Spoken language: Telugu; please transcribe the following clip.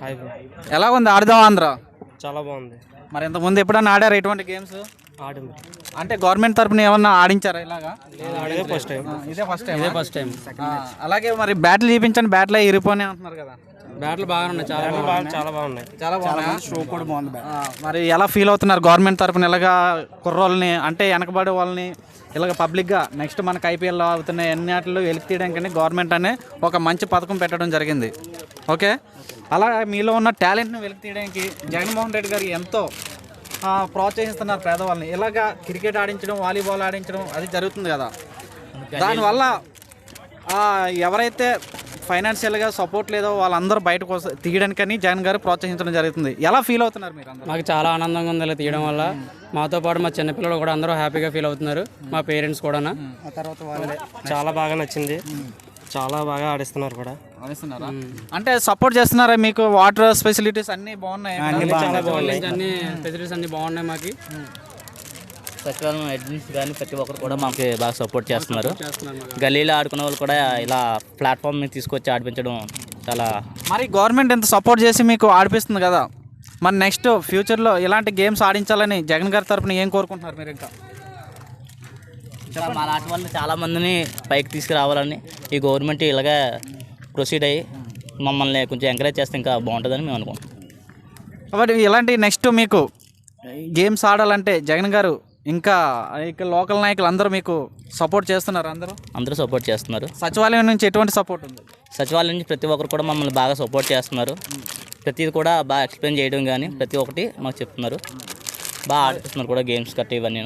Hi bro. ఎలా ఉంది ఆడదాం ఆంధ్ర? చాలా బాగుంది. మరి ఇంతకుముందు ఎప్పుడన్నా ఆడారు ఇటువంటి గేమ్స్? ఆడింది. అంటే గవర్నమెంట్ తరపున ఏమన్నా ఆడించారా ఇలాగా? ఇదే ఫస్ట్ టైం. ఇదే ఫస్ట్ టైం. అలాగే మరి బ్యాట్లు చూపించండి, బ్యాట్లు ఇరిపోనే అంటున్నారు కదా. బ్యాట్లు బాగా ఉన్నాయి, చాలా బాగున్నాయి. చాలా బాగున్నాయి. షో కూడా బాగుంది. మరి ఎలా ఫీల్ అవుతున్నారు గవర్నమెంట్ తరపున ఇలాగా కుర్రోళ్ళని అంటే వెనకబడే వాళ్ళని ఇలాగ పబ్లిక్గా నెక్స్ట్ మనకు ఐపీఎల్లో అవుతున్న ఎన్నిటిలో వెలికి తీయడానికని గవర్నమెంట్ అనే ఒక మంచి పథకం పెట్టడం జరిగింది. ఓకే, అలా మీలో ఉన్న టాలెంట్ని వెలికి తీయడానికి జగన్మోహన్ రెడ్డి గారు ఎంతో ప్రోత్సహిస్తున్నారు పేదవాళ్ళని. ఇలాగా క్రికెట్ ఆడించడం, వాలీబాల్ ఆడించడం అది జరుగుతుంది కదా. దానివల్ల ఎవరైతే ఫైనాన్షియల్గా సపోర్ట్ లేదో వాళ్ళందరూ బయటకు తీయడానికని జగన్ గారు ప్రోత్సహించడం జరుగుతుంది. ఎలా ఫీల్ అవుతున్నారు మీరు? మాకు చాలా ఆనందంగా ఉంది ఇలా తీయడం వల్ల. మాతో పాటు మా చిన్నపిల్లలు కూడా అందరూ హ్యాపీగా ఫీల్ అవుతున్నారు, మా పేరెంట్స్ కూడా. చాలా బాగా నచ్చింది, చాలా బాగా ఆడిస్తున్నారు కూడా. అంటే సపోర్ట్ చేస్తున్నారా? మీకు వాటర్ ఫెసిలిటీస్ అన్నీ బాగున్నాయి? చాలా బాగున్నాయి, అన్ని ఫెసిలిటీస్ అన్ని బాగున్నాయి మాకు. సచివాలయం అడ్మిన్స్ కానీ ప్రతి ఒక్కరు కూడా మాకు బాగా సపోర్ట్ చేస్తున్నారు. గల్లీలో ఆడుకునే వాళ్ళు కూడా ఇలా ప్లాట్ఫామ్ మీద తీసుకొచ్చి ఆడిపించడం చాలా. మరి గవర్నమెంట్ ఎంత సపోర్ట్ చేసి మీకు ఆడిపిస్తుంది కదా, మరి నెక్స్ట్ ఫ్యూచర్లో ఇలాంటి గేమ్స్ ఆడించాలని జగన్ గారి తరఫున ఏం కోరుకుంటున్నారు మీరు? ఇంకా మా లాంటి వాళ్ళని చాలామందిని పైకి తీసుకురావాలని ఈ గవర్నమెంట్ ఇలాగే ప్రొసీడ్ అయ్యి మమ్మల్ని కొంచెం ఎంకరేజ్ చేస్తే ఇంకా బాగుంటుందని మేము అనుకుంటున్నాం. కాబట్టి ఇలాంటి నెక్స్ట్ మీకు గేమ్స్ ఆడాలంటే జగన్ గారు ఇంకా లోకల్ నాయకులు అందరూ మీకు సపోర్ట్ చేస్తున్నారు? అందరూ సపోర్ట్ చేస్తున్నారు. సచివాలయం నుంచి ఎటువంటి సపోర్ట్ ఉంది? సచివాలయం నుంచి ప్రతి ఒక్కరు కూడా మమ్మల్ని బాగా సపోర్ట్ చేస్తున్నారు. ప్రతిది కూడా బాగా ఎక్స్ప్లెయిన్ చేయడం కానీ ప్రతి ఒక్కటి మాకు చెప్తున్నారు. బాగా ఆడిస్తున్నారు కూడా గేమ్స్ కట్టి ఇవన్నీ.